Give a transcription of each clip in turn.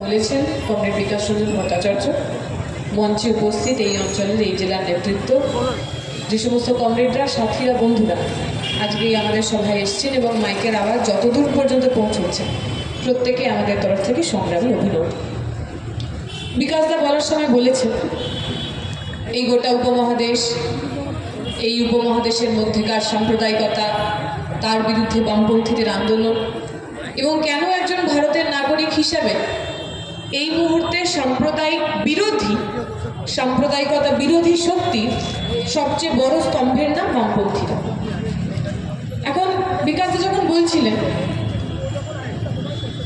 বলেছেন কমরেড বিকাশ রঞ্জন ভট্টাচার্য। মঞ্চে উপস্থিত এই অঞ্চলের এই জেলার নেতৃত্ব, যে সমস্ত কমরেডরা, সাথীরা, বন্ধুরা আজকে আমাদের সভায় এসছেন এবং মাইকের আওয়াজ যতদূর পর্যন্ত পৌঁছচ্ছে, প্রত্যেকে আমাদের তরফ থেকে সংগ্রামী অভিনন্দন। বিকাশদা বলার সময় বলেছেন এই গোটা উপমহাদেশ, এই উপমহাদেশের মধ্যেকার সাম্প্রদায়িকতা, তার বিরুদ্ধে বামপন্থীদের আন্দোলন এবং কেন একজন ভারতের নাগরিক হিসাবে এই মুহূর্তে সাম্প্রদায়িকতা বিরোধী শক্তি সবচেয়ে বড় স্তম্ভের নাম বামপন্থীরা। এখন বিকাশদা যখন বলছিলেন,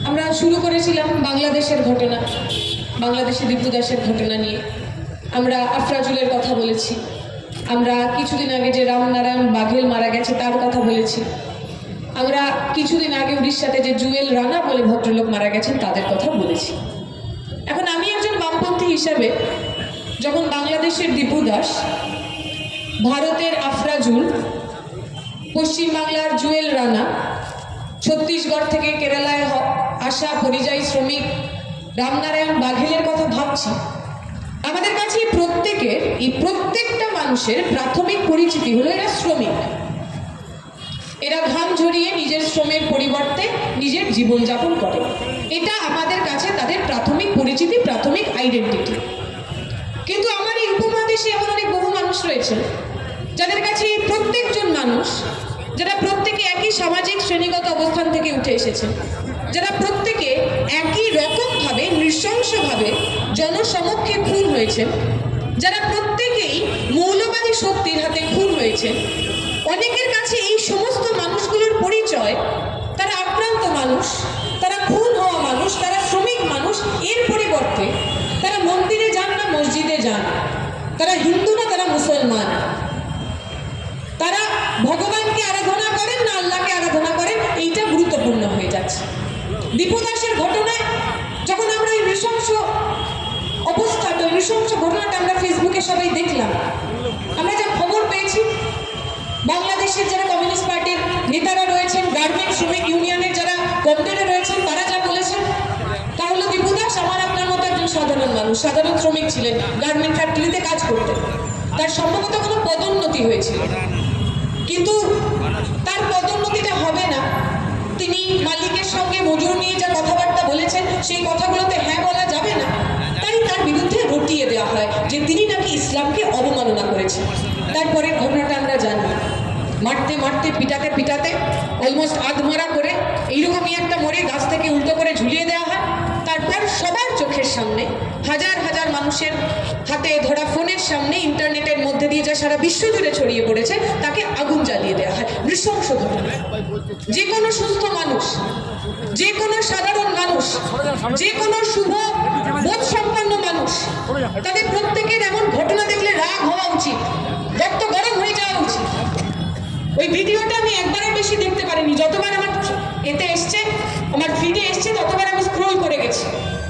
আমরা শুরু করেছিলাম বাংলাদেশের ঘটনা, বাংলাদেশে দীপু দাসের ঘটনা নিয়ে। আমরা আফরাজুলের কথা বলেছি, আমরা কিছুদিন আগে যে রামনারায়ণ বাঘেল মারা গেছে তার কথা বলেছি, আমরা কিছুদিন আগে উড়িষ্যাতে যে জুয়েল রানা বলে ভদ্রলোক মারা গেছেন তাদের কথা বলেছি। এখন আমি একজন বামপন্থী হিসাবে যখন বাংলাদেশের দীপু দাস, ভারতের আফরাজুল, পশ্চিমবাংলার জুয়েল রানা, ছত্তিশগড় থেকে কেরালায় আসা পরিযায়ী শ্রমিক রামনারায়ণ বাঘেলের কথা ভাবছি, আমাদের কাছে প্রত্যেকটা মানুষের প্রাথমিক পরিচিতি হলো এরা শ্রমিক। এরা ঘাম ঝরিয়ে নিজের শ্রমের পরিবর্তে নিজের জীবনযাপন করে। এটা আমাদের কাছে তাদের প্রাথমিক পরিচিতি, প্রাথমিক আইডেন্টিটি। কিন্তু আমার এই উপমহাদেশে এমন অনেক বহু মানুষ রয়েছে যাদের কাছে এই প্রত্যেকজন মানুষ, যারা প্রত্যেকে একই সামাজিক শ্রেণীগত অবস্থান থেকে উঠে এসেছে, যারা প্রত্যেকে একই রকমভাবে নৃশংসভাবে জনসমক্ষে খুন হয়েছে, যারা প্রত্যেকেই মৌলবাদী শক্তির হাতে খুন হয়েছে, অনেকের কাছে এই সমস্ত মানুষগুলোর পরিচয় তারা আক্রান্ত মানুষ, তারা খুন হওয়া মানুষ, তারা শ্রমিক মানুষ। এর পরিবর্তে তারা মন্দিরে যান না মসজিদে যান, তারা হিন্দু না তারা মুসলমান, তারা ভগবানকে আরাধনা করেন না আল্লাহকে আরাধনা করেন, এইটা গুরুত্বপূর্ণ হয়ে যাচ্ছে। দীপু দাসের ঘটনায় যখন আমরা এই নৃশংস অবস্থাটা, নৃশংস ঘটনাটা আমরা ফেসবুকে সবাই দেখলাম, আমরা যা খবর পেয়েছি, বাংলাদেশের যারা কমিউনিস্ট পার্টির নেতারা রয়েছেন, গার্মেন্ট শ্রমিক ইউনিয়নের যারা কমরেডরা রয়েছেন, তারা যা বলেছেন তা হলো দীপু দাস আমার আপনার মতো একজন সাধারণ মানুষ, সাধারণ শ্রমিক ছিলেন, গার্মেন্ট ফ্যাক্টরিতে কাজ করতেন। তার সম্ভবত কোনো পদোন্নতি হয়েছিল, কিন্তু তার পদোন্নতিটা হবে না। তিনি মালিকের সঙ্গে মজুর নিয়ে যা কথাবার্তা বলেছেন সেই কথাগুলোতে হ্যাঁ বলা যাবে না, তাই তার বিরুদ্ধে রটিয়ে দেওয়া হয় যে তিনি নাকি ইসলামকে অবমাননা করেছেন। তারপরের ঘটনাটা আমরা জানি, মারতে মারতে পিটাতে পিটাতে অলমোস্ট আধমরা করে এইরকমই একটা মরে গাছ থেকে উল্টো করে ঝুলিয়ে দেওয়া হয়। তারপর সবার চোখের সামনে, হাজার হাজার মানুষের হাতে ধরা ফোনের সামনে, ইন্টারনেটের মধ্যে দিয়ে যা সারা বিশ্ব জুড়ে ছড়িয়ে পড়েছে, তাকে আগুন জ্বালিয়ে দেওয়া হয়। নৃশংস ঘটনা। যে কোনো সুস্থ মানুষ, যে কোনো সাধারণ মানুষ, যে কোনো শুভ বোধ সম্পন্ন মানুষ, তাদের প্রত্যেকের এমন ঘটনা দেখলে রাগ হওয়া উচিত, রক্ত গরম হয়ে যাওয়া উচিত। ওই ভিডিওটা আমি একবারের বেশি দেখতে পারিনি, যতবার আমার এতে এসছে, আমার ফিডে এসছে, ততবার আমি স্ক্রোল করে গেছি।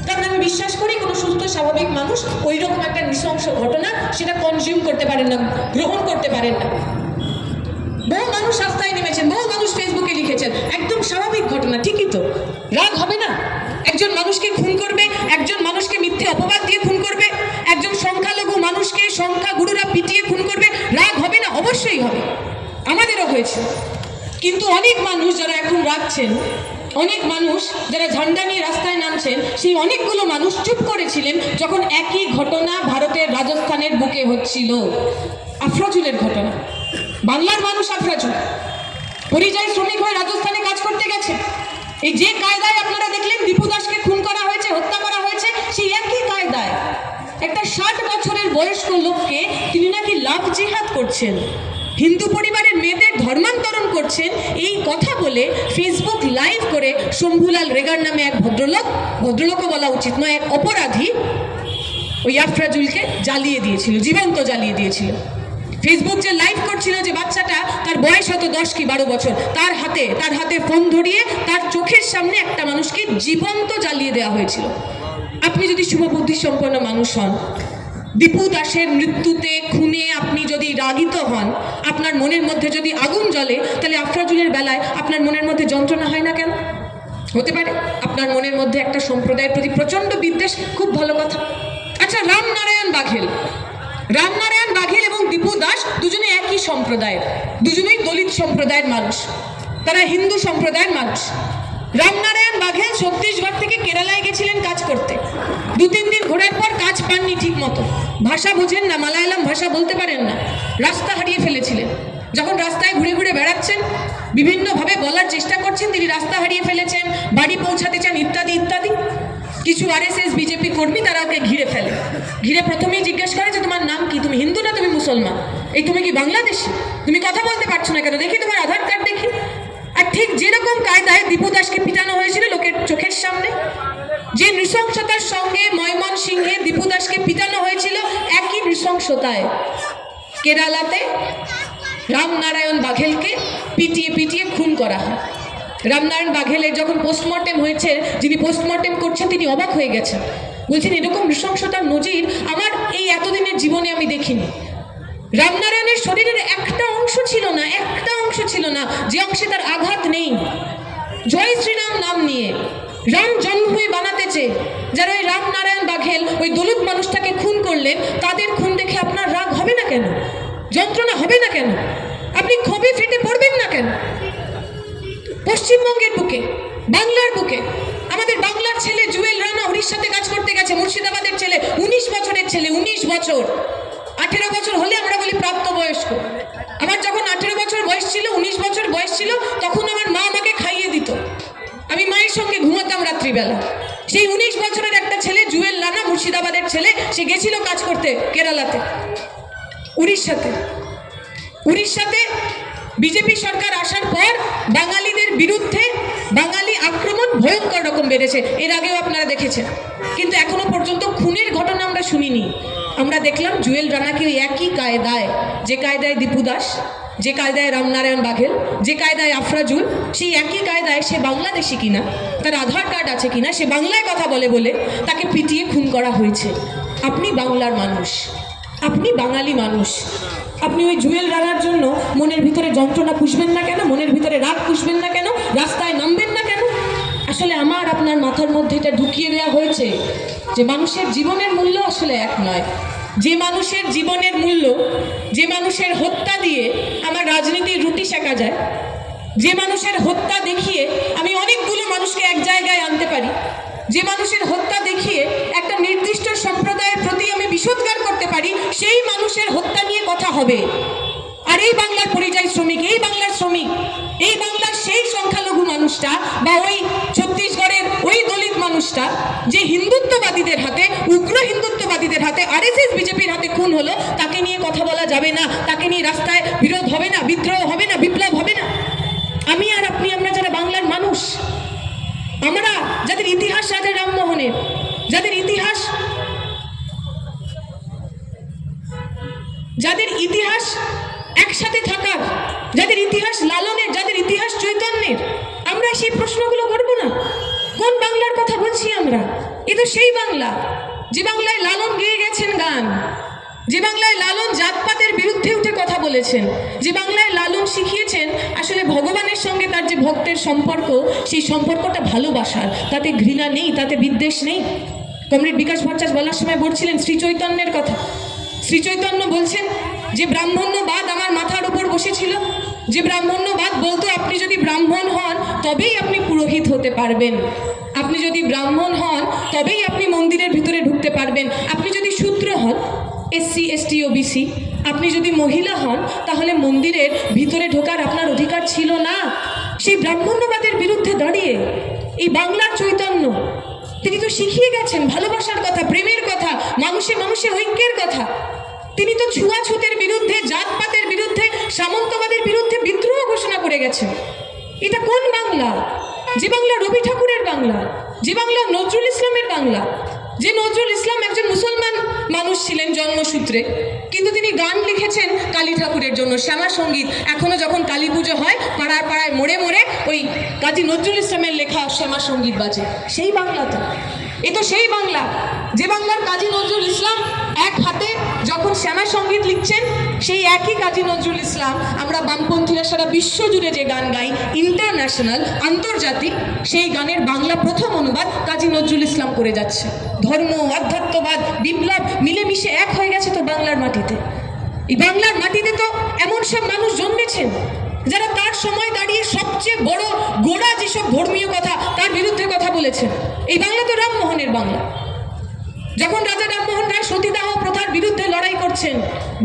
কারণ আমি বিশ্বাস করি কোনো সুস্থ স্বাভাবিক মানুষ ওই রকম একটা নৃশংস ঘটনা সেটা কনজিউম করতে পারেন না, গ্রহণ করতে পারেন না। বহু মানুষ রাস্তায় নেমেছেন, বহু মানুষ ফেসবুকে লিখেছেন, একদম স্বাভাবিক ঘটনা, ঠিকই তো, রাগ হবে না? একজন মানুষকে খুন করবে, একজন মানুষকে মিথ্যে অপবাদ দিয়ে খুন করবে, একজন সংখ্যালঘু মানুষকে সংখ্যাগুরুরা পিটিয়ে খুন করবে, রাগ হবে না? অবশ্যই হবে, আমাদেরও হয়েছে। কিন্তু অনেক মানুষ যারা এখন রাখছেন, অনেক মানুষ যারা ঝান্ডা নিয়ে রাস্তায় নামছেন, সেই অনেকগুলো মানুষ চুপ করেছিলেন যখন একই ঘটনা ভারতের রাজস্থানের বুকে হচ্ছিল। আফরাজুলের ঘটনা, বাংলার মানুষ আফরাজুল পরিযায়ী শ্রমিক হয়ে রাজস্থানে কাজ করতে গেছে। এই যে কায়দায় আপনারা দেখলেন দীপু দাসকে খুন করা হয়েছে, হত্যা করা হয়েছে, সেই একই কায়দায় একটা 60 বছরের বয়স্ক লোককে তিনি নাকি লাভ জিহাদ করছেন, হিন্দু পরিবারের মেয়েদের ধর্মান্তরণ করছেন, এই কথা বলে ফেসবুক লাইভ করে শম্ভুলাল রেগার নামে এক ভদ্রলোকও বলা উচিত নয়, এক অপরাধী ওই আফরাজুলকে জ্বালিয়ে দিয়েছিল, জীবন্ত জ্বালিয়ে দিয়েছিল। ফেসবুক যে লাইভ করছিল, যে বাচ্চাটা, তার বয়স হতো 10 কি 12 বছর, তার হাতে ফোন ধরিয়ে তার চোখের সামনে একটা মানুষকে জীবন্ত জ্বালিয়ে দেওয়া হয়েছিল। আপনি যদি শুভবুদ্ধি সম্পন্ন মানুষ হন, দীপু দাসের মৃত্যুতে, খুনে আপনি যদি রাগিত হন, আপনার মনের মধ্যে যদি আগুন জ্বলে, তাহলে আফরাজুলের বেলায় আপনার মনের মধ্যে যন্ত্রণা হয় না কেন? হতে পারে আপনার মনের মধ্যে একটা সম্প্রদায়ের প্রতি প্রচণ্ড বিদ্বেষ, খুব ভালো কথা। আচ্ছা, রামনারায়ণ বাঘেল এবং দীপু দাস দুজনে একই সম্প্রদায়ের, দুজনেই দলিত সম্প্রদায়ের মানুষ, তারা হিন্দু সম্প্রদায়ের মানুষ। রামনারায়ণ বাঘেল ছত্তিশগড় থেকে কেরালায় গেছিলেন কাজ করতে। 2-3 দিন ঘোরার পর কাজ পাননি ঠিক মতো, ভাষা বোঝেন না, মালায়ালাম ভাষা বলতে পারেন না, রাস্তা হারিয়ে ফেলেছিলেন। যখন রাস্তায় ঘুরে ঘুরে বেড়াচ্ছেন, বিভিন্নভাবে বলার চেষ্টা করছেন তিনি রাস্তা হারিয়ে ফেলেছেন, বাড়ি পৌঁছাতে চান, ইত্যাদি ইত্যাদি। কিছু RSS বিজেপি কর্মী তারা ওকে ঘিরে ফেলে। ঘিরে প্রথমেই জিজ্ঞেস করে যে তোমার নাম কি, তুমি হিন্দু না তুমি মুসলমান, এই তুমি কি বাংলাদেশি, তুমি কথা বলতে পারছো না কেন, দেখি তোমার আধার কার্ড দেখি। আর ঠিক যেরকম কায়দায় দীপু দাসকে পিটানো হয়েছিল লোকের চোখের সামনে, যে নৃশংসতার সঙ্গে ময়মনসিংহে দীপু দাসকে পিটানো হয়েছিল, একই নৃশংসতায় কেরালাতে রামনারায়ণ বাঘেলকে পিটিয়ে পিটিয়ে খুন করা হয়। রামনারায়ণ বাঘেলের যখন পোস্টমর্টেম হয়েছে, যিনি পোস্টমর্টেম করছেন তিনি অবাক হয়ে গেছেন, বলছেন এরকম নৃশংসতার নজির আমার এই এতদিনের জীবনে আমি দেখিনি। রামনারায়ণের শরীরের একটা অংশ ছিল না যে অংশে তার আঘাত নেই। জয় শ্রীরাম নাম নিয়ে রাম জন্মভূমি বানাতে চেয়ে যারা ওই রামনারায়ণ বাঘেল ওই দলিত মানুষটাকে খুন করলেন, তাদের খুন দেখে আপনার রাগ হবে না কেন, যন্ত্রণা হবে না কেন, আপনি ক্ষোভে ফেটে পড়বেন না কেন? পশ্চিমবঙ্গের বুকে, বাংলার বুকে আমাদের বাংলার ছেলে জুয়েল রানা উড়িষ্যাতে কাজ করতে গেছে, মুর্শিদাবাদের ছেলে, 19 বছরের ছেলে, 19 বছর। 18 বছর হলে আমরা বলি প্রাপ্তবয়স্ক। আমার যখন 18 বছর বয়স ছিল, 19 বছর বয়স ছিল, তখন আমার মা আমাকে খাইয়ে দিত, আমি মায়ের সঙ্গে ঘুমাতাম রাত্রিবেলা। সেই 19 বছরের একটা ছেলে জুয়েল রানা, মুর্শিদাবাদের ছেলে, সে গেছিল কাজ করতে কেরালাতে, উড়িষ্যাতে বিজেপি সরকার আসার পর বাঙালিদের বিরুদ্ধে বাঙালি আক্রমণ ভয়ঙ্কর রকম বেড়েছে, এর আগেও আপনারা দেখেছেন। কিন্তু এখনো পর্যন্ত খুনের ঘটনা আমরা শুনিনি। আমরা দেখলাম জুয়েল রানাকে একই কায়দায়, যে কায়দায় দীপু দাস, যে কায়দায় রামনারায়ণ বাঘেল, যে কায়দায় আফরাজুল, সেই একই কায়দায় সে বাংলাদেশি কিনা, তার আধার কার্ড আছে কিনা, সে বাংলায় কথা বলে বলে তাকে পিটিয়ে খুন করা হয়েছে। আপনি বাংলার মানুষ, আপনি বাঙালি মানুষ, আপনি ওই জুয়েল রানার জন্য মনের ভিতরে যন্ত্রণা পুষবেন না কেন, মনের ভিতরে রাগ পুষবেন না কেন, রাস্তায় নামবেন না কেন? আসলে আমার আপনার মাথার মধ্যে এটা ঢুকিয়ে দেওয়া হয়েছে যে মানুষের জীবনের মূল্য আসলে এক নয়। যে মানুষের জীবনের মূল্য, যে মানুষের হত্যা দিয়ে আমার রাজনীতির রুটি সেঁকা যায়, যে মানুষের হত্যা দেখিয়ে আমি অনেকগুলো মানুষকে এক জায়গায় আনতে পারি, যে মানুষের হত্যা দেখিয়ে একটা নির্দিষ্ট সম্প্রদায়ের প্রতি আমি বিষোদ্গার করতে পারি, সেই মানুষের হত্যা নিয়ে কথা হবে। আর এই বাংলার পরিযায়ী শ্রমিক, এই বাংলার শ্রমিক, এই বাংলার সেই সংখ্যালঘু মানুষটা বা ওই ছত্তিশগড়ের ওই দলিত মানুষটা যে হিন্দুত্ববাদীদের হাতে, উগ্র হিন্দুত্ববাদীদের হাতে, RSS বিজেপির হাতে খুন হলো, তাকে নিয়ে কথা বলা যাবে না, তাকে নিয়ে রাস্তায় বিরোধ হবে না, বিদ্রোহ হবে না, বিপ্লব হবে না। আমি আর আপনি, আমরা যারা বাংলার মানুষ, আমরা যাদের ইতিহাস রাজা রামমোহনের, যাদের ইতিহাস একসাথে থাকার, যাদের ইতিহাস লালনের, যাদের ইতিহাস চৈতন্যের, আমরা সেই প্রশ্নগুলো করব না? কোন বাংলার কথা বলছি আমরা? এ তো সেই বাংলা যে বাংলায় লালন গেয়ে গেছেন গান, যে বাংলায় লালন জাতপাতের বিরুদ্ধে উঠে কথা বলেছেন, যে বাংলায় লালন শিখিয়েছেন আসলে ভগবানের সঙ্গে তার যে ভক্তের সম্পর্ক, সেই সম্পর্কটা ভালোবাসার, তাতে ঘৃণা নেই, তাতে বিদ্বেষ নেই। কমরেড বিকাশ ভট্টাচার্য বলার সময় বলছিলেন শ্রী চৈতন্যের কথা। শ্রী চৈতন্য বলছেন যে ব্রাহ্মণ্যবাদ আমার মাথার উপর বসেছিল, যে ব্রাহ্মণ্যবাদ বলতো আপনি যদি ব্রাহ্মণ হন তবেই আপনি পুরোহিত হতে পারবেন, আপনি যদি ব্রাহ্মণ হন তবেই আপনি মন্দিরের ভিতরে ঢুকতে পারবেন, আপনি যদি শূদ্র হন, SC ST OBC, আপনি যদি মহিলা হন তাহলে মন্দিরের ভিতরে ঢোকার আপনার অধিকার ছিল না। সেই ব্রাহ্মণ্যবাদের বিরুদ্ধে দাঁড়িয়ে এই বাংলার চৈতন্য, তিনি তো শিখিয়ে গেছেন ভালোবাসার কথা, প্রেমের কথা, মানুষে মানুষে ঐক্যের কথা। তিনি তো ছুঁয়াছুতের বিরুদ্ধে, জাতপাতের বিরুদ্ধে, সামন্তবাদের বিরুদ্ধে বিদ্রোহ ঘোষণা করে গেছেন। এটা কোন বাংলা? যে বাংলা রবি ঠাকুরের বাংলা, যে বাংলা নজরুল ইসলামের বাংলা, যে নজরুল ইসলাম একজন মুসলমান মানুষ ছিলেন জন্মসূত্রে, কিন্তু তিনি গান লিখেছেন কালী ঠাকুরের জন্য, শ্যামা সঙ্গীত। এখনো যখন কালী পুজো হয় পাড়ায় পাড়ায় মোড়ে মোড়ে ওই কাজী নজরুল ইসলামের লেখা শ্যামা সঙ্গীত বাজে। সেই বাংলা তো, এ তো সেই বাংলা যে বাংলার কাজী নজরুল ইসলাম এক হাতে যখন শ্যামা সঙ্গীত লিখছেন, সেই একই কাজী নজরুল ইসলাম, আমরা বামপন্থীরা সারা বিশ্ব জুড়ে যে গান গাই, ইন্টারন্যাশনাল, আন্তর্জাতিক, সেই গানের বাংলা প্রথম অনুবাদ কাজী নজরুল ইসলাম করে যাচ্ছে। ধর্ম, আধ্যাত্মবাদ, বিপ্লব মিলেমিশে এক হয়ে গেছে তো বাংলার মাটিতে। এই বাংলার মাটিতে তো এমন সব মানুষ জন্মেছেন যারা তার সময় দাঁড়িয়ে সবচেয়ে বড় গোড়া যেসব ধর্মীয় কথা তার বিরুদ্ধে কথা বলেছেন। এই বাংলা তো রামমোহনের বাংলা। যখন রাজা রামমোহন রায় সতীদাহ প্রথার বিরুদ্ধে লড়াই করছেন,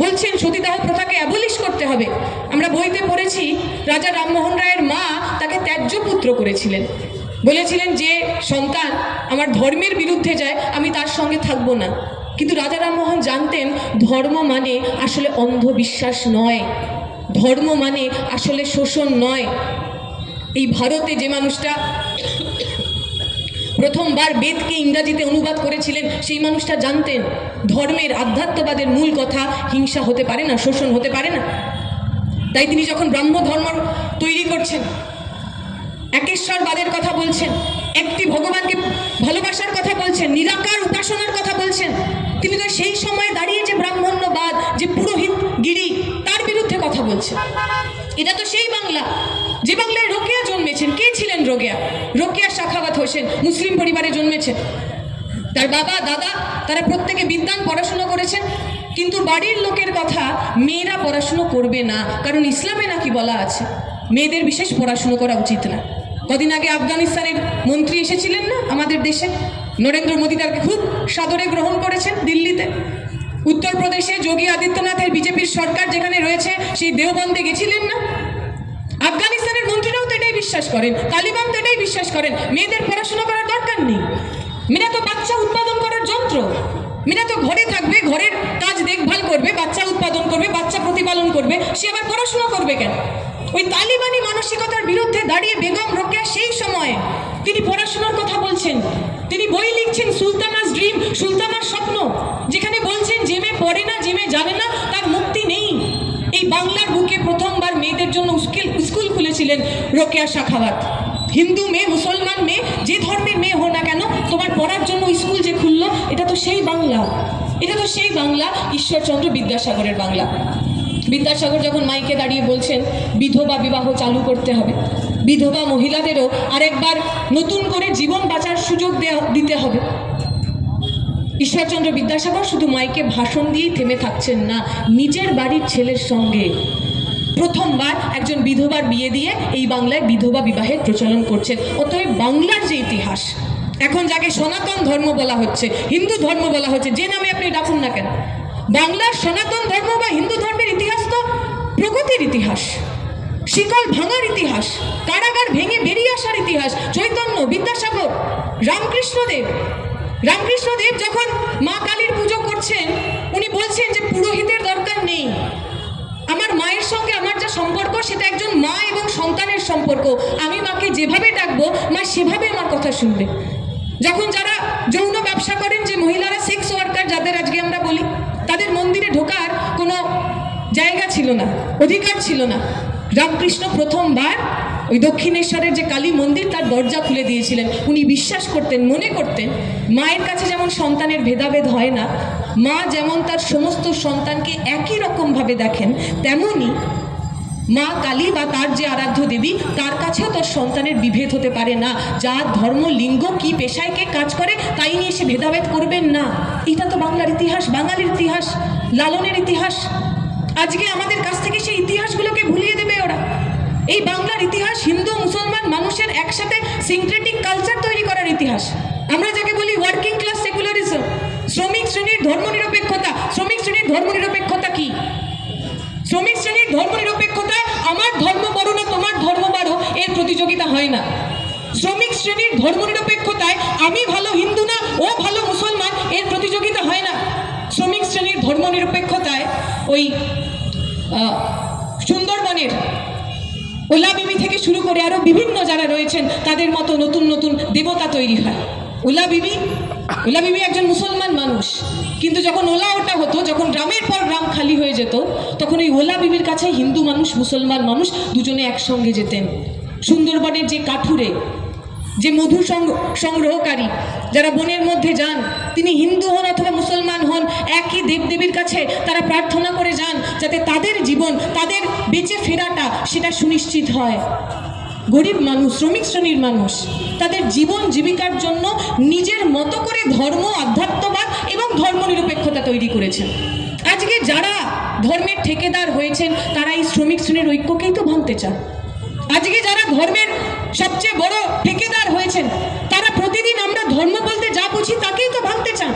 বলছেন সতীদাহ প্রথাকে অ্যাবলিশ করতে হবে, আমরা বইতে পড়েছি রাজা রামমোহন রায়ের মা তাকে ত্যায্য পুত্র করেছিলেন, বলেছিলেন যে সন্তান আমার ধর্মের বিরুদ্ধে যায় আমি তার সঙ্গে থাকবো না। কিন্তু রাজা রামমোহন জানতেন ধর্ম মানে আসলে অন্ধবিশ্বাস নয়, ধর্ম মানে আসলে শোষণ নয়। এই ভারতে যে মানুষটা প্রথমবার বেদকে ইংরাজিতে অনুবাদ করেছিলেন, সেই মানুষটা জানতেন ধর্মের, আধ্যাত্মবাদের মূল কথা হিংসা হতে পারে না, শোষণ হতে পারে না। তাই তিনি যখন ব্রাহ্ম ধর্ম তৈরি করছেন, একেশ্বরবাদের কথা বলছেন, একটি ভগবানকে ভালোবাসার কথা বলছেন, নিরাকার উপাসনার কথা বলছেন, তিনি তো সেই সময় দাঁড়িয়ে যে ব্রাহ্মণ্যবাদ, যে পুরোহিত গিরি, তার বিরুদ্ধে কথা বলছেন। এটা তো সেই বাংলা যে বাংলায় রোকেয়া জন্মেছেন। কে ছিলেন রোকেয়া? রোকেয়া সাখাওয়াত হোসেন মুসলিম পরিবারে জন্মেছেন। তার বাবা দাদা তারা প্রত্যেকে বিদ্বান, পড়াশুনো করেছেন, কিন্তু বাড়ির লোকের কথা মেয়েরা পড়াশুনো করবে না, কারণ ইসলামে নাকি বলা আছে মেয়েদের বিশেষ পড়াশুনো করা উচিত না। কদিন আগে আফগানিস্তানের মন্ত্রী এসেছিলেন না আমাদের দেশে, নরেন্দ্র মোদী তাকে খুব সাদরে গ্রহণ করেছেন দিল্লিতে। উত্তরপ্রদেশে যোগী আদিত্যনাথের বিজেপির সরকার যেখানে রয়েছে, সেই দেওবন্দে গেছিলেন না? আফগানিস্তানের মন্ত্রীরাও তো এটাই বিশ্বাস করেন, তালিবান তো এটাই বিশ্বাস করেন, মেয়েদের পড়াশোনা করার দরকার নেই। মেয়েরা তো বাচ্চা উৎপাদন করার যন্ত্র, মেয়েরা তো ঘরে থাকবে, ঘরের কাজ দেখভাল করবে, বাচ্চা উৎপাদন করবে, বাচ্চা প্রতিপালন করবে, সে আবার পড়াশোনা করবে কেন? ওই তালিবানি মানসিকতার বিরুদ্ধে দাঁড়িয়ে বেগম রোকেয়া সেই সময় তিনি পড়াশোনার কথা বলছেন। তিনি বই লিখছেন সুলতানাস ড্রিম, সুলতানার স্বপ্ন, যেখানে বলছেন যে মেয়ে পড়ে না, যে মেয়ে জানে না, তার মুক্তি নেই। এই বাংলার বুকে প্রথমবার মেয়েদের জন্য স্কুল খুলেছিলেন রোকেয়া সাখাওয়াত। হিন্দু মেয়ে, মুসলমান মেয়ে, যে ধর্মের মেয়ে হো না কেন, তোমার পড়ার জন্য স্কুল যে খুললো, এটা তো সেই বাংলা, এটা তো সেই বাংলা ঈশ্বরচন্দ্র বিদ্যাসাগরের বাংলা। বিদ্যাসাগর যখন মাইকে দাঁড়িয়ে বলছেন বিধবা বিবাহ চালু করতে হবে, বিধবা মহিলাদেরও আরেকবার নতুন করে জীবন বাঁচার সুযোগ দিতে হবে, ঈশ্বরচন্দ্র বিদ্যাসাগর শুধু মাইকে ভাষণ দিয়েই থেমে থাকছেন না, নিজের বাড়ির ছেলের সঙ্গে প্রথমবার একজন বিধবার বিয়ে দিয়ে এই বাংলায় বিধবা বিবাহের প্রচলন করছেন। অতএব বাংলার যে ইতিহাস, এখন যাকে সনাতন ধর্ম বলা হচ্ছে, হিন্দু ধর্ম বলা হচ্ছে, যে নামে আপনি ডাকুন না কেন, বাংলার সনাতন ধর্ম বা হিন্দু ধর্মের ইতিহাস তো প্রগতির ইতিহাস, শিকল ভাঙার ইতিহাস, কারাগার ভেঙে বেরিয়ে আসার ইতিহাস। চৈতন্য, বিদ্যাসাগর, রামকৃষ্ণদেব যখন মা কালীর পুজো করছেন, উনি বলছেন যে পুরোহিতের দরকার নেই, আমার মায়ের সঙ্গে আমার যা সম্পর্ক সেটা একজন মা এবং সন্তানের সম্পর্ক, আমি মাকে যেভাবে ডাকবো মা সেভাবে আমার কথা শুনবে। যখন যারা যৌন ব্যবসা করেন, যে মহিলারা সেক্স ওয়ার্কার যাদের আজকে আমরা বলি, তাদের মন্দিরে ঢোকার কোনো জায়গা ছিল না, অধিকার ছিল না, রামকৃষ্ণ প্রথমবার ওই দক্ষিণেশ্বরের যে কালী মন্দির তার দরজা খুলে দিয়েছিলেন। উনি বিশ্বাস করতেন, মনে করতেন মায়ের কাছে যেমন সন্তানের ভেদাভেদ হয় না, মা যেমন তার সমস্ত সন্তানকে একই রকমভাবে দেখেন, তেমনি মা কালী বা তার যে আরাধ্য দেবী, তার কাছেও তার সন্তানের বিভেদ হতে পারে না। যার ধর্ম, লিঙ্গ, কি পেশায় কে কাজ করে তাই নিয়ে সে ভেদাভেদ করবেন না। এটা তো বাংলার ইতিহাস, বাঙালির ইতিহাস, লালনের ইতিহাস। আজকে আমাদের কাছ থেকে সেই ইতিহাসগুলোকে ভুলিয়ে দেবে ওরা। এই বাংলার ইতিহাস হিন্দু মুসলমান মানুষের একসাথে সিনক্রেটিক কালচার তৈরি করার ইতিহাস। আমরা যাকে বলি ওয়ার্কিং ক্লাস সেকুলারিজম, শ্রমিক শ্রেণীর ধর্মনিরপেক্ষতা। শ্রমিক শ্রেণীর ধর্মনিরপেক্ষতা কি? শ্রমিক শ্রেণীর ধর্মনিরপেক্ষতায় আমার ধর্ম বড় না তোমার ধর্ম বড়, এর প্রতিযোগিতা হয় না। শ্রমিক শ্রেণীর ধর্মনিরপেক্ষতায় আমি ভালো হিন্দু না ও ভালো মুসলমান, এর প্রতিযোগিতা হয় না। শ্রমিক শ্রেণীর ধর্মনিরপেক্ষতায় ওই সুন্দরবনের ওলা বিবি থেকে শুরু করে আরো বিভিন্ন যারা রয়েছেন তাদের মতো নতুন নতুন দেবতা তৈরি হয়। ওলা বিবি একজন মুসলমান মানুষ, কিন্তু যখন ওলা ওটা হতো, যখন গ্রামের পর গ্রাম খালি হয়ে যেত, তখন ওই ওলা বিবির কাছে হিন্দু মানুষ, মুসলমান মানুষ দুজনে একসঙ্গে যেতেন। সুন্দরবনের যে কাঠুরে, যে মধু সংগ্রহকারী, যারা বনের মধ্যে যান, তিনি তিনি হিন্দু হন অথবা মুসলমান হন, একই দেবদেবীর কাছে তারা প্রার্থনা করে যান যাতে তাদের জীবন, তাদের বেঁচে ফেরাটা সেটা সুনিশ্চিত হয়। গরিব মানুষ, শ্রমিক শ্রেণীর মানুষ তাদের জীবন জীবিকার জন্য নিজের মতো করে ধর্ম, আধ্যাত্মবাদ এবং ধর্মনিরপেক্ষতা তৈরি করেছেন। আজকে যারা ধর্মের ঠেকেদার হয়েছেন তারা এই শ্রমিক শ্রেণীর ঐক্যকেই তো ভাঙতে চান। আজকে যারা ধর্মের সবচেয়ে বড় ঠেকেদার হয়েছেন তারা প্রতিদিন আমরা ধর্ম বলতে যা বুঝি তাকেই তো ভাঙতে চান।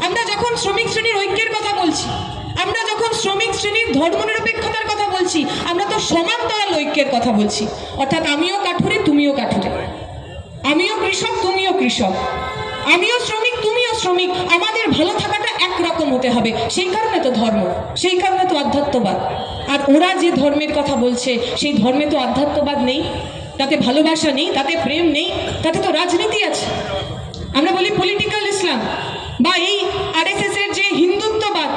আমরা যখন শ্রমিক শ্রেণীর ঐক্যের কথা বলছি, আমরা যখন শ্রমিক শ্রেণীর ধর্মনিরপেক্ষতার কথা বলছি, আমরা তো সমান্তরাল ঐক্যের কথা বলছি। অর্থাৎ আমিও কাঠুরে, তুমিও কাঠুরে, আমিও কৃষক, তুমিও কৃষক, আমিও শ্রমিক, তুমিও শ্রমিক, আমাদের ভালো থাকাটা একরকম হতে হবে। সেই কারণে তো ধর্ম, সেই কারণে তো আধ্যাত্মবাদ। আর ওরা যে ধর্মের কথা বলছে সেই ধর্মে তো আধ্যাত্মবাদ নেই, তাতে ভালোবাসা নেই, তাতে প্রেম নেই, তাতে তো রাজনীতি আছে। আমরা বলি পলিটিক্যাল ইসলাম বা এই আরএসএস এর যে হিন্দুত্ববাদ,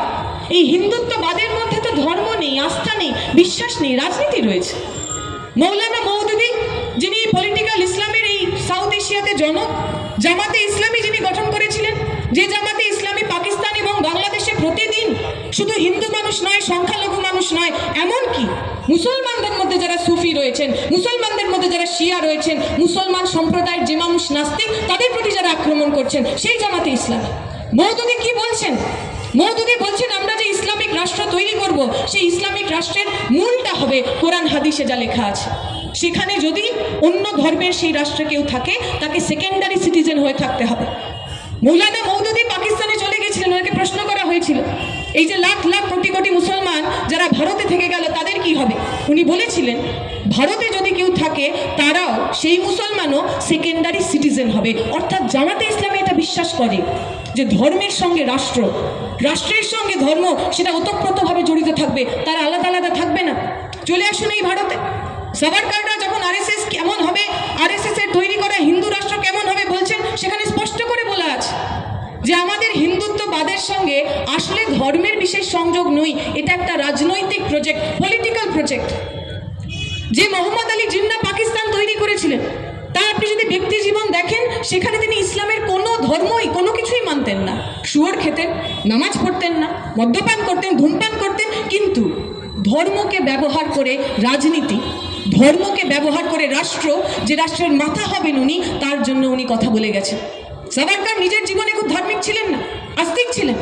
এই হিন্দুত্ববাদের মধ্যে তো ধর্ম নেই, আস্থা নেই, বিশ্বাস নেই, রাজনীতি রয়েছে। মৌলানা মওদুদি যিনি পলিটিক্যাল ইসলামের এই সাউথ এশিয়াতে জনক, জামাতে ইসলামী যিনি গঠন করেছিলেন, যে জামাতে ইসলামী পাকিস্তান এবং বাংলাদেশে প্রতিদিন শুধু হিন্দু মানুষ নয়, সংখ্যালঘু মানুষ নয়, এমনকি মুসলমানদের মধ্যে যারা সুফি রয়েছেন, মুসলমানদের মধ্যে যারা শিয়া রয়েছেন, মুসলমান সম্প্রদায়ের যে মানুষ নাস্তিক তাদের প্রতি যারা আক্রমণ করছেন, সেই জামাতে ইসলামী। মওদুদি কি বলছেন? মওদুদি বলছেন আমরা যে ইসলামিক রাষ্ট্র তৈরি করব, সেই ইসলামিক রাষ্ট্রের মূলটা হবে কোরআন হাদিসে যা লেখা আছে। সেখানে যদি অন্য ধর্মের সেই রাষ্ট্রে কেউ থাকে তাকে সেকেন্ডারি সিটিজেন হয়ে থাকতে হবে। মৌলানা মওদুদি পাকিস্তানে চলে গেছিলেন, ওনাকে প্রশ্ন করা হয়েছিল এই যে লাখ লাখ কোটি কোটি মুসলমান যারা ভারতে থেকে গেল তাদের কি হবে? উনি বলেছিলেন ভারতে যদি কেউ থাকে তারাও, সেই মুসলমানও সেকেন্ডারি সিটিজেন হবে। অর্থাৎ জামাতে ইসলামী এটা বিশ্বাস করে যে ধর্মের সঙ্গে রাষ্ট্র, রাষ্ট্রের সঙ্গে ধর্ম সেটা ওতপ্রোতভাবে জড়িত থাকবে, তারা আলাদা আলাদা থাকবে না। চলে আসুন এই ভারতে, সাভারকাররা যখন আরএসএস কেমন হবে, আরএসএস এর তৈরি করা হিন্দু রাষ্ট্র কেমন হবে বলছেন, সেখানে স্পষ্ট করে বলা আছে যে আমাদের হিন্দুত্ববাদের সঙ্গে আসলে ধর্মের বিশেষ সংযোগ নই, এটা একটা রাজনৈতিক প্রজেক্ট, পলিটিক্যাল প্রজেক্ট। যে মোহাম্মদ আলী জিন্না পাকিস্তান তৈরি করেছিলেন, তা আপনি যদি ব্যক্তি জীবন দেখেন, সেখানে তিনি ইসলামের কোনো ধর্মই, কোনো কিছুই মানতেন না। শুয়োর খেতেন, নামাজ পড়তেন না, মদ্যপান করতেন, ধূমপান করতেন, কিন্তু ধর্মকে ব্যবহার করে রাজনীতি, ধর্মকে ব্যবহার করে রাষ্ট্র, যে রাষ্ট্রের মাথা হবেন উনি, তার জন্য উনি কথা বলে গেছেন। সাভারকার নিজের জীবনে খুব ধার্মিক ছিলেন না, আস্তিক ছিলেন,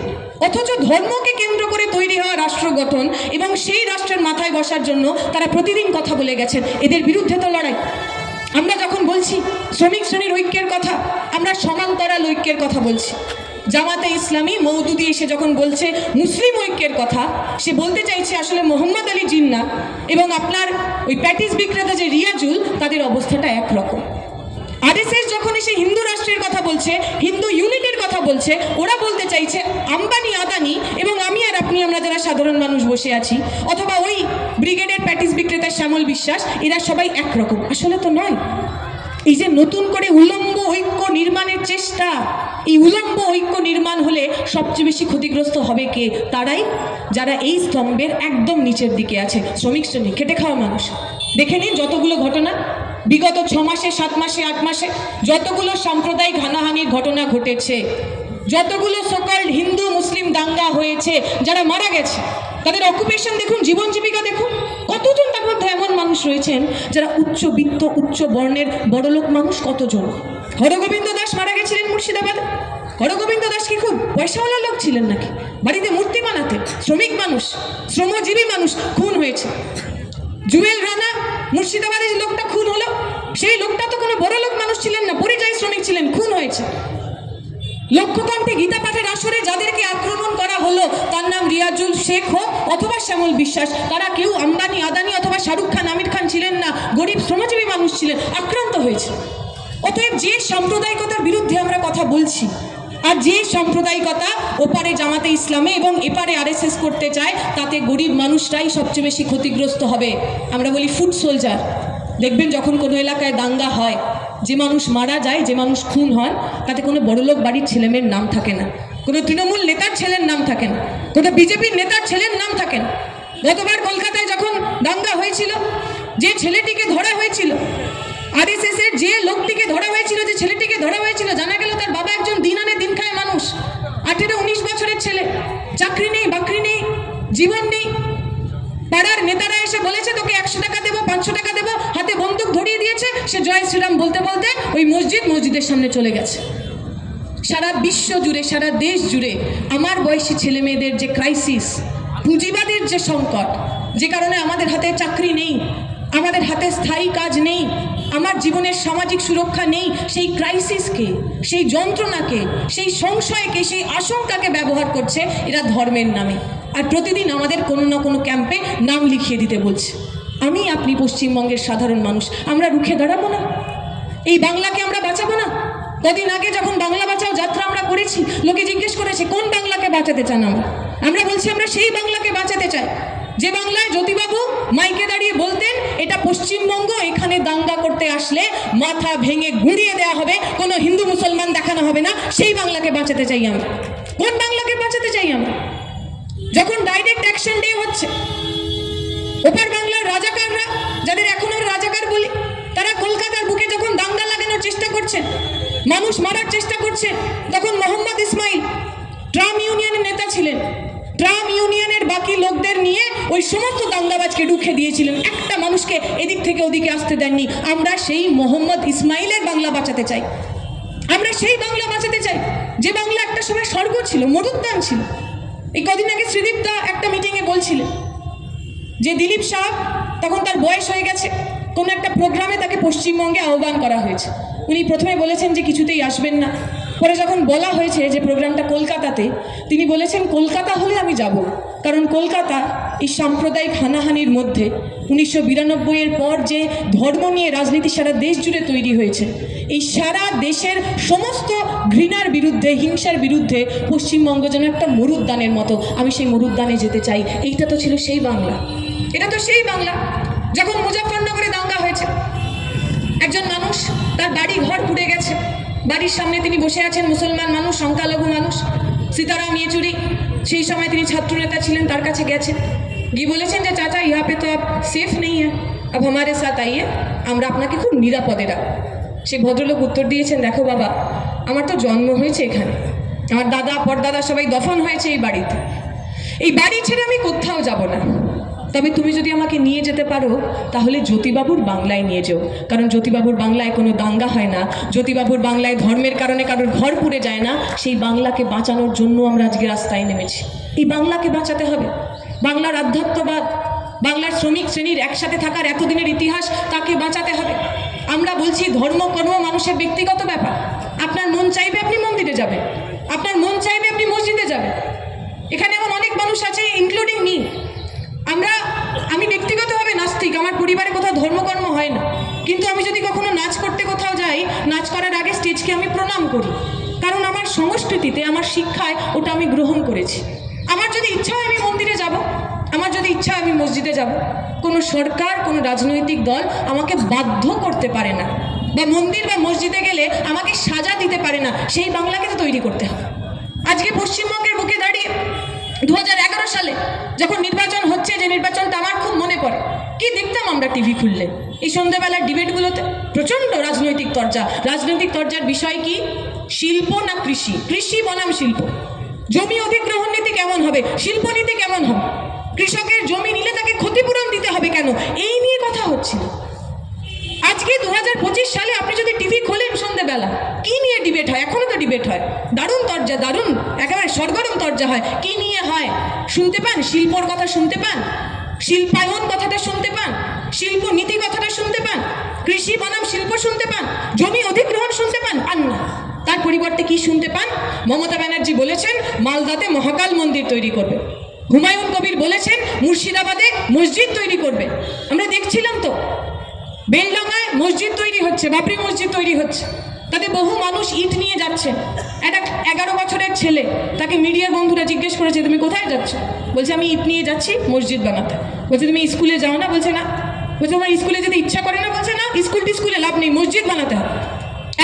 অথচ ধর্মকে কেন্দ্র করে তৈরি হওয়া রাষ্ট্র গঠন এবং সেই রাষ্ট্রের মাথায় বসার জন্য তারা প্রতিদিন কথা বলে গেছেন। এদের বিরুদ্ধে তো লড়াই। আমরা যখন বলছি শ্রমিক শ্রেণীর ঐক্যের কথা, আমরা সমান্তরাল ঐক্যের কথা বলছি। জামাতে ইসলামী মওদুদি এসে যখন বলছে মুসলিম ঐক্যের কথা, সে বলতে চাইছে আসলে মোহাম্মদ আলী জিন্না এবং আপনার ওই প্যাটিস বিক্রেতা যে রিয়াজুল, তাদের অবস্থাটা একরকম। আরএসএস যখন এসে হিন্দু রাষ্ট্রের কথা বলছে, হিন্দু ইউনিটের কথা বলছে, ওরা বলতে চাইছে আম্বানি, আদানি এবং আমি আর আপনি, আমরা যারা সাধারণ মানুষ বসে আছি, অথবা ওই ব্রিগেডের প্যাটিস বিক্রেতা শ্যামল বিশ্বাস, এরা সবাই একরকম। আসলে তো নয়। এই যে নতুন করে উলম্ব ঐক্য নির্মাণের চেষ্টা, এই উলম্ব ঐক্য নির্মাণ হলে সবচেয়ে বেশি ক্ষতিগ্রস্ত হবে কে? তারাই যারা এই স্তম্ভের একদম নিচের দিকে আছে, শ্রমিক শ্রেণী, খেটে খাওয়া মানুষ। দেখে নিন যতগুলো ঘটনা বিগত 6 মাসে, 7 মাসে, 8 মাসে যতগুলো সাম্প্রদায়িক হানাহানির ঘটনা ঘটেছে, যতগুলো সকল্ড হিন্দু মুসলিম দাঙ্গা হয়েছে, যারা মারা গেছে তাদের অকুপেশন দেখুন, জীবন জীবিকা দেখুন। কতজন তার মধ্যে এমন মানুষ রয়েছেন যারা উচ্চবিত্ত, উচ্চ বর্ণের বড়লোক মানুষ? কতজন? হরগোবিন্দ দাস মারা গেছিলেন মুর্শিদাবাদে। হরগোবিন্দ দাস কি খুব পয়সাওয়ালা লোক ছিলেন নাকি? বাড়িতে মূর্তি বানাতেন, শ্রমিক মানুষ, শ্রমজীবী মানুষ, খুন হয়েছে। জুয়েল রানা মুর্শিদাবাদে যে লোকটা খুন হলো, সেই লোকটা তো কোনো বড় লোক মানুষ ছিলেন না, পরিযায়ী শ্রমিক ছিলেন, খুন হয়েছে। লক্ষ্যকণ্ঠে গীতা পাঠের আসরে যাদেরকে আক্রমণ করা হলো, তার নাম রিয়াজুল শেখ হোক অথবা শ্যামল বিশ্বাস, তারা কেউ আম্বানি, আদানি অথবা শাহরুখ খান, আমির খান ছিলেন না, গরিব শ্রমজীবী মানুষ ছিলেন, আক্রান্ত হয়েছে। অতএব যে সাম্প্রদায়িকতার বিরুদ্ধে আমরা কথা বলছি, আর যে সাম্প্রদায়িকতা ওপারে জামাতে ইসলামে এবং এপারে আরএসএস করতে চায়, তাতে গরিব মানুষরাই সবচেয়ে বেশি ক্ষতিগ্রস্ত হবে। আমরা বলি ফুট সোলজার। দেখবেন যখন কোনো এলাকায় দাঙ্গা হয়, যে মানুষ মারা যায়, যে মানুষ খুন হয়, তাতে কোনো বড়লোক বাড়ির ছেলেমেয়ের নাম থাকে না, কোনো তৃণমূল নেতার ছেলের নাম থাকে না, কোনো বিজেপির নেতার ছেলের নাম থাকে না। গতবার কলকাতায় যখন দাঙ্গা হয়েছিল, যে ছেলেটিকে ধরা হয়েছিল, আরএসএস এর যে লোকটিকে ধরা হয়েছিল, যে ছেলেটিকে ধরা হয়েছিল, জানা গেল তার বাবা একজন দিন আনে দিন খায় মানুষ। জীবন নেই। পাড়ার নেতারা এসে বলেছে তোকে 100 টাকা দেবো, 500 টাকা দেবো, হাতে বন্দুক ধরিয়ে দিয়েছে, সে জয় শ্রীরাম বলতে বলতে ওই মসজিদের সামনে চলে গেছে। সারা বিশ্ব জুড়ে, সারা দেশ জুড়ে আমার বয়সী ছেলে মেয়েদের যে ক্রাইসিস, পুঁজিবাদের যে সংকট, যে কারণে আমাদের হাতে চাকরি নেই, আমাদের হাতে স্থায়ী কাজ নেই, আমার জীবনের সামাজিক সুরক্ষা নেই, সেই ক্রাইসিসকে, সেই যন্ত্রণাকে, সেই সংশয়কে, সেই আশঙ্কাকে ব্যবহার করছে এরা ধর্মের নামে। আর প্রতিদিন আমাদের কোনো না কোনো ক্যাম্পে নাম লিখিয়ে দিতে বলছে। আমি আপনি পশ্চিমবঙ্গের সাধারণ মানুষ, আমরা রুখে দাঁড়াবো না? এই বাংলাকে আমরা বাঁচাবো না? কদিন আগে যখন বাংলা বাঁচাও যাত্রা আমরা করেছি, লোকে জিজ্ঞেস করেছে কোন বাংলাকে বাঁচাতে চান? আমরা বলছি আমরা সেই বাংলাকে বাঁচাতে চাই যে বাংলায় জ্যোতিবাবু মাইকে দাঁড়িয়ে বলতেন এটা পশ্চিমবঙ্গ, এখানে দাঙ্গা করতে আসলে মাথা ভেঙে গুঁড়িয়ে দেওয়া হবে, কোনো হিন্দু মুসলমান দেখানো হবে না। সেই বাংলাকে বাঁচাতে চাই আমরা। কোন বাংলাকে বাঁচাতে চাই আমরা? যখন ডাইরেক্ট অ্যাকশন ডে হচ্ছে, ওপার বাংলার রাজাকাররা, যাদের এখন আর রাজাকার বলি, তারা কলকাতার বুকে যখন দাঙ্গা লাগানোর চেষ্টা করছেন, মানুষ মারার চেষ্টা করছেন, তখন মোহাম্মদ ইসমাইল ট্রাম ইউনিয়নের নেতা ছিলেন, ট্রাম ইউনিয়নের বাকি লোকদের নিয়ে ওই সমস্ত দাঙ্গাবাজকে রুখে দিয়েছিলেন, একটা মানুষকে এদিক থেকে ওদিকে আসতে দেননি। আমরা সেই মোহাম্মদ ইসমাইলের বাংলা বাঁচাতে চাই। আমরা সেই বাংলা বাঁচাতে চাই যে বাংলা একটা সময় স্বর্গ ছিল, মরুদ্যান ছিল। এই কদিন আগে শ্রীদীপ দা একটা মিটিংয়ে বলছিলেন যে দিলীপ সাহেব তখন তার বয়স হয়ে গেছে, কোনো একটা প্রোগ্রামে তাকে পশ্চিমবঙ্গে আহ্বান করা হয়েছে। উনি প্রথমে বলেছেন যে কিছুতেই আসবেন না, পরে যখন বলা হয়েছে যে প্রোগ্রামটা কলকাতাতে, তিনি বলেছেন কলকাতা হলে আমি যাব, কারণ কলকাতা এই সাম্প্রদায়িক হানাহানির মধ্যে 1992-এর পর যে ধর্ম নিয়ে রাজনীতি সারা দেশ জুড়ে তৈরি হয়েছে, এই সারা দেশের সমস্ত ঘৃণার বিরুদ্ধে, হিংসার বিরুদ্ধে পশ্চিমবঙ্গ যেন একটা মরুদ্যানের মতো, আমি সেই মরুদ্যানে যেতে চাই। এইটা তো ছিল সেই বাংলা, এটা তো সেই বাংলা। যখন মুজাফফরনগরে দাঙ্গা হয়েছে, একজন মানুষ তার বাড়ি ঘর পুড়ে গেছে, বাড়ির সামনে তিনি বসে আছেন, মুসলমান মানুষ, সংখ্যালঘু মানুষ, সীতারাম ইয়েচুরি, সেই সময় তিনি ছাত্রনেতা ছিলেন, তার কাছে গেছেন, গিয়ে বলেছেন যে চাচা ইহা পে তো আপ সেফ নেই হ্যাঁ, আব হামারে সাথ আইয়ে, আমরা আপনাকে খুব নিরাপদে রাখবো। সেই ভদ্রলোক উত্তর দিয়েছেন, দেখো বাবা, আমার তো জন্ম হয়েছে এখানে, আমার দাদা পরদাদা সবাই দফন হয়েছে এই বাড়িতে, এই বাড়ি ছেড়ে আমি কোথাও যাব না, তবে তুমি যদি আমাকে নিয়ে যেতে পারো তাহলে জ্যোতিবাবুর বাংলায় নিয়ে যেও, কারণ জ্যোতিবাবুর বাংলায় কোনো দাঙ্গা হয় না, জ্যোতিবাবুর বাংলায় ধর্মের কারণে কারোর ঘর পুড়ে যায় না। সেই বাংলাকে বাঁচানোর জন্য আমরা আজকে রাস্তায় নেমেছি। এই বাংলাকে বাঁচাতে হবে। বাংলার আধ্যাত্মবাদ, বাংলার শ্রমিক শ্রেণীর একসাথে থাকার এতদিনের ইতিহাস, তাকে বাঁচাতে হবে। আমরা বলছি ধর্ম কর্ম মানুষের ব্যক্তিগত ব্যাপার। আপনার মন চাইবে আপনি মন্দিরে যাবেন, আপনার মন চাইবে আপনি মসজিদে যাবেন। এখানে এমন অনেক মানুষ আছে, ইনক্লুডিং মি। আমি ব্যক্তিগতভাবে নাস্তিক, আমার পরিবারে কোথাও ধর্মকর্ম হয় না, কিন্তু আমি যদি কখনো নাচ করতে কোথাও যাই, নাচ করার আগে স্টেজকে আমি প্রণাম করি, কারণ আমার সংস্কৃতিতে, আমার শিক্ষায় ওটা আমি গ্রহণ করেছি। আমার যদি ইচ্ছা হয় আমি মন্দিরে যাব, আমার যদি ইচ্ছা হয় আমি মসজিদে যাব, কোনো সরকার, কোনো রাজনৈতিক দল আমাকে বাধ্য করতে পারে না, বা মন্দির বা মসজিদে গেলে আমাকে সাজা দিতে পারে না। সেই বাংলাকে তো তৈরি করতে হবে। আজকে পশ্চিমবঙ্গের বুকে দাঁড়িয়ে 2011 সালে যখন নির্বাচন হচ্ছে, যে নির্বাচনটা আমার খুব মনে পড়ে, কি দেখতাম আমরা টিভি খুললে এই সন্ধ্যাবেলার ডিবেটগুলোতে, প্রচণ্ড রাজনৈতিক তরজা। রাজনৈতিক তরজার বিষয় কি? শিল্প না কৃষি, কৃষি বনাম শিল্প, জমি অধিগ্রহণ নীতি কেমন হবে, শিল্প নীতি কেমন হবে, কৃষকের জমি নিলে তাকে ক্ষতিপূরণ দিতে হবে কেন, এই নিয়ে কথা হচ্ছিল। আজকে 2025 সালে আপনি যদি টিভি খোলেন সন্ধ্যেবেলা, কি নিয়ে ডিবেট হয়? এখনো তো ডিবেট হয়, দারুণ তরজা, দারুণ একেবারে সরগরম তরজা হয়। কি নিয়ে হয় শুনতে পান? শিল্পর কথা শুনতে পান, শিল্পায়ন কথাটা শুনতে পান, শিল্প নীতি কথাটা শুনতে পান, কৃষি বনাম শিল্প শুনতে পান, জমি অধিগ্রহণ শুনতে পান? পান না। তার পরিবর্তে কি শুনতে পান? মমতা ব্যানার্জি বলেছেন মালদাতে মহাকাল মন্দির তৈরি করবে, হুমায়ুন কবির বলেছেন মুর্শিদাবাদে মসজিদ তৈরি করবে। আমরা দেখছিলাম তো, বেলডাঙায় মসজিদ তৈরি হচ্ছে, বাবরি মসজিদ তৈরি হচ্ছে, তাতে বহু মানুষ ইট নিয়ে যাচ্ছে। একটা 11 বছরের ছেলে, তাকে মিডিয়ার বন্ধুরা জিজ্ঞেস করেছে তুমি কোথায় যাচ্ছ? বলছে আমি ইট নিয়ে যাচ্ছি মসজিদ বানাতে। বলছে তুমি স্কুলে যাও না? বলছে না। বলছে আমার স্কুলে যেতে ইচ্ছা করে না? বলছে না, স্কুলে লাভ নেই, মসজিদ বানাতে হবে।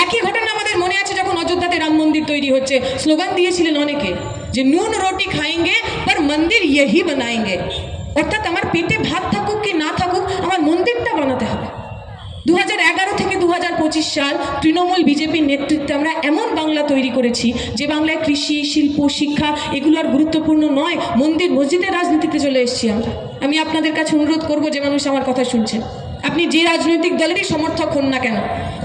একই ঘটনা আমাদের মনে আছে যখন অযোধ্যাতে রাম মন্দির তৈরি হচ্ছে, স্লোগান দিয়েছিলেন অনেকে যে নুন রুটি খাएंगे पर মন্দির यही बनाएंगे, অর্থাৎ আমার পেটে ভাত থাকুক কি না থাকুক আমার মন্দিরটা বানাতে হবে। 2011 থেকে 2025 সাল তৃণমূল বিজেপির নেতৃত্বে আমরা এমন বাংলা তৈরি করেছি যে বাংলায় কৃষি, শিল্প, শিক্ষা এগুলো আর গুরুত্বপূর্ণ নয়, মন্দির মসজিদের রাজনীতিতে চলে এসেছি আমরা। আমি আপনাদের কাছে অনুরোধ করব, যে মানুষ আমার কথা শুনছেন, আপনি যে রাজনৈতিক দলেরই সমর্থক হন না কেন,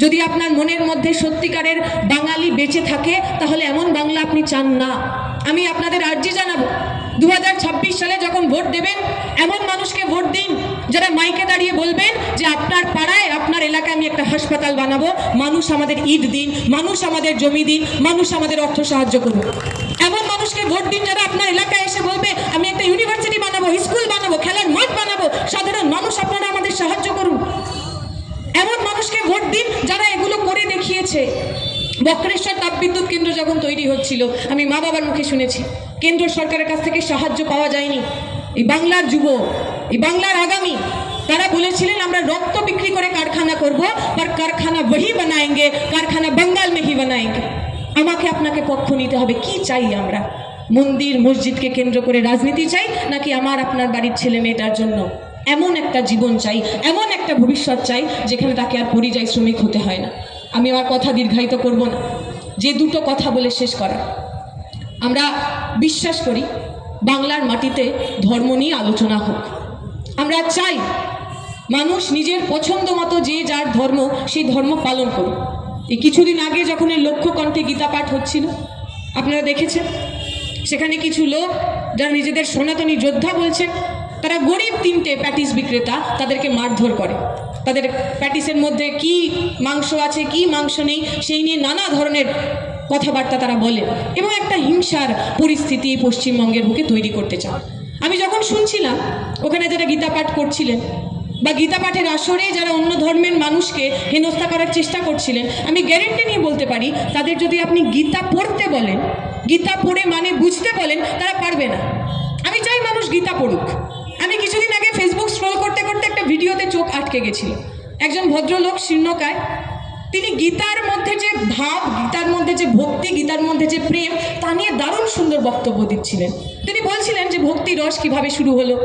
যদি আপনার মনের মধ্যে সত্যিকারের বাঙালি বেঁচে থাকে, তাহলে এমন বাংলা আপনি চান না। আমি আপনাদের আর্জি জানাবো, 2026 সালে যখন ভোট দেবেন, এমন মানুষকে ভোট দিন যারা মাইকে দাঁড়িয়ে বলবেন যে আপনার পাড়ায়, আপনার এলাকায় আমি একটা হাসপাতাল বানাবো, মানুষ আমাদের ইট দিন, মানুষ আমাদের জমি দিন, মানুষ আমাদের অর্থ সাহায্য করুন। এমন মানুষকে ভোট দিন যারা আপনার এলাকায় এসে বলবে আমি একটা ইউনিভার্সিটি বানাবো, স্কুল বানাবো, খেলার মাঠ বানাবো, সাধারণ মানুষ আপনারা আমাদের সাহায্য করুন। এমন মানুষকে ভোট দিন যারা এগুলো করে দেখিয়েছে। বক্রেশ্বর তাপবিদ্যুৎ কেন্দ্র যখন তৈরি হচ্ছিল, আমি মা বাবার মুখে শুনেছি কেন্দ্র সরকারের কাছ থেকে সাহায্য পাওয়া যায়নি। এই বাংলার যুব, এই বাংলার আগামী, তারা বলেছিলেন আমরা রক্ত বিক্রি করে কারখানা করব, पर কারখানা वही बनाएंगे, কারখানা बंगाल में ही बनाएंगे। আমাকে আপনাকে পক্ষ নিতে হবে। কি চাই আমরা? মন্দির মসজিদকে কেন্দ্র করে রাজনীতি চাই, নাকি আমার আপনার বাড়ির ছেলে মেয়েটার জন্য এমন একটা জীবন চাই, এমন একটা ভবিষ্যৎ চাই যেখানে তাকে আর পরিযায়ী শ্রমিক হতে হয় না? আমি আমার কথা দীর্ঘায়িত করব না, যে দুটো কথা বলে শেষ করা, আমরা বিশ্বাস করি বাংলার মাটিতে ধর্ম নিয়ে আলোচনা হোক। আমরা চাই মানুষ নিজের পছন্দ মতো যে যার ধর্ম, সেই ধর্ম পালন করুক। এই কিছুদিন আগে যখন এই লক্ষ্য কণ্ঠে গীতা পাঠ হচ্ছিল, আপনারা দেখেছেন সেখানে কিছু লোক যারা নিজেদের সনাতনী যোদ্ধা বলছেন, তারা গরিব তিনটে প্যাটিস বিক্রেতা, তাদেরকে মারধর করে। তাদের প্যাটিসের মধ্যে কি মাংস আছে, কি মাংস নেই, সেই নিয়ে নানা ধরনের কথাবার্তা তারা বলে, এবং একটা হিংসার পরিস্থিতি পশ্চিমবঙ্গের বুকে তৈরি করতে চান। আমি যখন শুনছিলাম ওখানে যারা গীতা পাঠ করছিলেন, বা গীতা পাঠের আসরে যারা অন্য ধর্মের মানুষকে হেনস্থা করার চেষ্টা করছিলেন, আমি গ্যারেন্টি নিয়ে বলতে পারি তাদের যদি আপনি গীতা পড়তে বলেন, গীতা পড়ে মানে বুঝতে বলেন, তারা পারবে না। আমি চাই মানুষ গীতা পড়ুক। আমি কিছুদিন আগে ফেসবুক স্ক্রল করতে করতে একটা ভিডিওতে চোখ আটকে গেছিল। একজন ভদ্রলোক শীর্ণকায়, তিনি গীতার মধ্যে যে ভাব, গীতার মধ্যে যে ভক্তি, গীতার মধ্যে যে প্রেম, তা নিয়ে দারুণ সুন্দর বক্তব্য দিচ্ছিলেন। তিনি বলছিলেন যে ভক্তি রস কিভাবে শুরু হলো,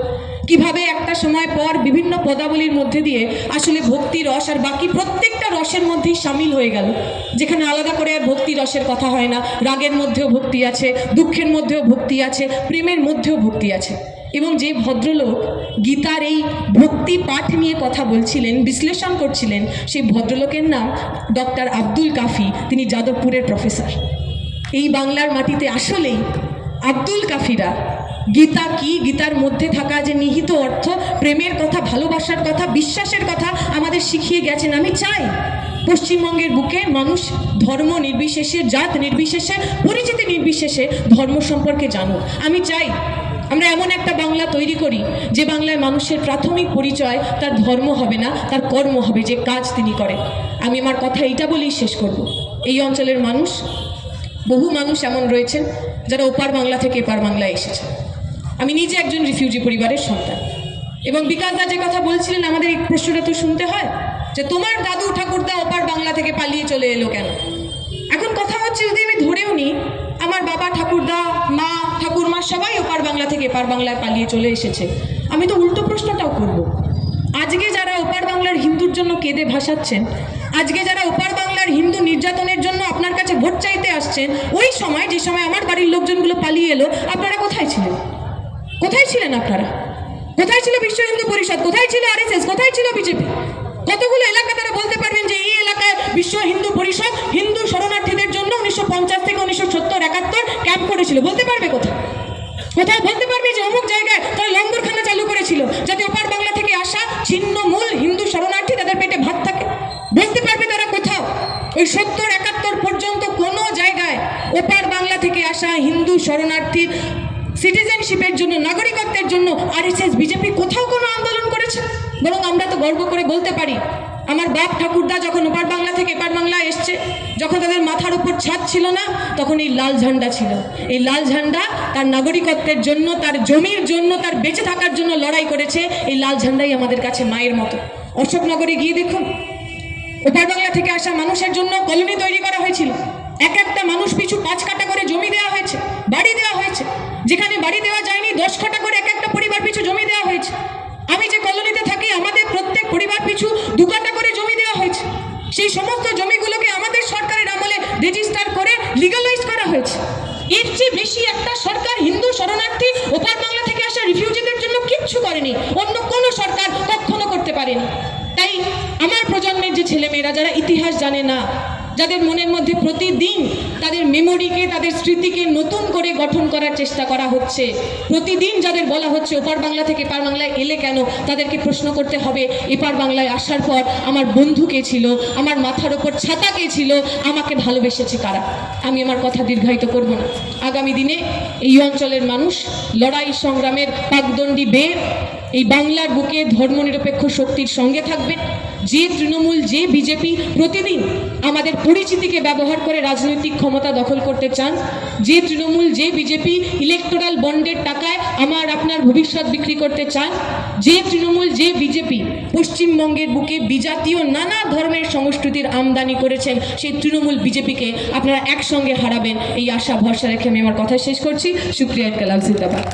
কিভাবে একটা সময় পর বিভিন্ন পদাবলীর মধ্যে দিয়ে আসলে ভক্তি রস আর বাকি প্রত্যেকটা রসের মধ্যেই সামিল হয়ে গেল, যেখানে আলাদা করে আর ভক্তি রসের কথা হয় না। রাগের মধ্যেও ভক্তি আছে, দুঃখের মধ্যেও ভক্তি আছে, প্রেমের মধ্যেও ভক্তি আছে। এবং যে ভদ্রলোক গীতার এই ভক্তি পাঠ নিয়ে কথা বলছিলেন, বিশ্লেষণ করছিলেন, সেই ভদ্রলোকের নাম ডক্টর আব্দুল কাফি। তিনি যাদবপুরের প্রফেসর। এই বাংলার মাটিতে আসলেই আব্দুল কাফিরা গীতা কি, গীতার মধ্যে থাকা যে নিহিত অর্থ, প্রেমের কথা, ভালোবাসার কথা, বিশ্বাসের কথা আমাদের শিখিয়ে গেছেন। আমি চাই পশ্চিমবঙ্গের বুকে মানুষ ধর্ম নির্বিশেষে, জাত নির্বিশেষে, পরিচিতি নির্বিশেষে ধর্ম সম্পর্কে জানুক। আমি চাই আমরা এমন একটা বাংলা তৈরি করি যে বাংলায় মানুষের প্রাথমিক পরিচয় তার ধর্ম হবে না, তার কর্ম হবে, যে কাজ তিনি করেন। আমি আমার কথা এইটা বলেই শেষ করব। এই অঞ্চলের মানুষ, বহু মানুষ এমন রয়েছেন যারা ওপার বাংলা থেকে এপার বাংলায় এসেছে। আমি নিজে একজন রিফিউজি পরিবারের সন্তান। এবং বিকাশদা যে কথা বলছিলেন, আমাদের এই প্রশ্নটা তো শুনতে হয় যে তোমার দাদু ঠাকুরদা ওপার বাংলা থেকে পালিয়ে চলে এলো কেন? এখন কথা হচ্ছে, যদি আমি ধরেও নিই আমার বাবা ঠাকুরদা, মা ঠাকুরমা সবাই ওপার বাংলা থেকে এপার বাংলায় পালিয়ে চলে এসেছে, আমি তো উল্টো প্রশ্নটাও করব। আজকে যারা ওপার বাংলার হিন্দুর জন্য কেঁদে ভাসাচ্ছেন, আজকে যারা ওপার বাংলার হিন্দু নির্যাতনের জন্য আপনার কাছে ভোট চাইতে আসছেন, ওই সময় যে সময় আমার বাড়ির লোকজনগুলো পালিয়ে এলো, আপনারা কোথায় ছিলেন? কোথায় ছিলেন আপনারা? কোথায় ছিল বিশ্ব হিন্দু পরিষদ? কোথায় ছিল আরএসএস? কোথায় ছিল বিজেপি? কতগুলো এলাকা তারা বলতে পারবেন যে এই এলাকায় বিশ্ব হিন্দু পরিষদ হিন্দু শরণার্থীদের জন্য 1950 থেকে 1970-71 ক্যাম্প করেছিল? বলতে পারবে কোথায়? কোথায় বলতে পারবে যে অমুক জায়গায় তারা লঙ্গরখানা চালু করেছিল যাতে ওপার বাংলা থেকে আসা ছিন্নমূল হিন্দু শরণার্থী তাদের পেটে ভাত থাকে? বলতে পারবে তারা কোথাও? ওই 70-71 পর্যন্ত কোনো জায়গায় ওপার বাংলা থেকে আসা হিন্দু শরণার্থীর সিটিজেনশিপের জন্য, নাগরিকত্বের জন্য আরএসএস বিজেপি কোথাও কোনো আন্দোলন করেছে? বরং আমরা তো গর্ব করে বলতে পারি, আমার বাপ ঠাকুরদা যখন ওপার বাংলা থেকে এপার বাংলায় এসছে, যখন তাদের মাথার উপর ছাদ ছিল না, তখন এই লাল ঝান্ডা ছিল। এই লাল ঝান্ডা তার নাগরিকত্বের জন্য, তার জমির জন্য, তার বেঁচে থাকার জন্য লড়াই করেছে। এই লাল ঝান্ডাই আমাদের কাছে মায়ের মতো। অশোকনগরে গিয়ে দেখুন, ওপার বাংলা থেকে আসা মানুষের জন্য কলোনি তৈরি করা হয়েছিল। এক একটা মানুষ পিছু 5 কাঠা করে জমি দেওয়া হয়েছে, বাড়ি দেওয়া হয়েছে। যেখানে বাড়ি দেওয়া যায়নি 10 কাঠা করে এক একটা পরিবার পিছু জমি দেওয়া হয়েছে। আমি যে কলোনিতে থাকি, আমাদের প্রত্যেক পরিবার পিছু 2 কাঠা করে জমি দেওয়া সেই সমস্ত জমিগুলোকে আমাদের সরকারের আমলে রেজিস্টার করে লিগালাইজ করা হয়েছে। এর চেয়ে বেশি একটা সরকার হিন্দু শরণার্থী ওপার বাংলা থেকে আসা রিফিউজিদের জন্য কিচ্ছু করেনি, অন্য কোনো সরকার কখনো করতে পারেনি। তাই আমার প্রজন্মের যে ছেলেমেয়েরা যারা ইতিহাস জানে না, যাদের মনের মধ্যে প্রতিদিন তাদের মেমোরিকে, তাদের স্মৃতিকে নতুন করে গঠন করার চেষ্টা করা হচ্ছে, প্রতিদিন যাদের বলা হচ্ছে ওপার বাংলা থেকে এপার বাংলায় এলে কেন, তাদেরকে প্রশ্ন করতে হবে এপার বাংলায় আসার পর আমার বন্ধু কে ছিল, আমার মাথার ওপর ছাতা কে ছিল, আমাকে ভালোবেসেছে কারা। আমি আমার কথা দীর্ঘায়িত করব না। আগামী দিনে এই অঞ্চলের মানুষ লড়াই সংগ্রামের পাকদণ্ডী বের এই বাংলার বুকে ধর্মনিরপেক্ষ শক্তির সঙ্গে থাকবে। যে তৃণমূল, যে বিজেপি প্রতিদিন আমাদের পরিচিতিকে ব্যবহার করে রাজনৈতিক ক্ষমতা দখল করতে চান, যে তৃণমূল, যে বিজেপি ইলেকটোরাল বন্ডের টাকায় আমার আপনার ভবিষ্যৎ বিক্রি করতে চান, যে তৃণমূল, যে বিজেপি পশ্চিমবঙ্গের বুকে বিজাতীয় নানা ধর্মের সংস্কৃতির আমদানি করেছেন, সেই তৃণমূল বিজেপিকে আপনারা একসঙ্গে হারাবেন এই আশা ভরসা রেখে আমি আমার কথা শেষ করছি। শুক্রিয়া, ইনকালাব জিন্দাবাদ।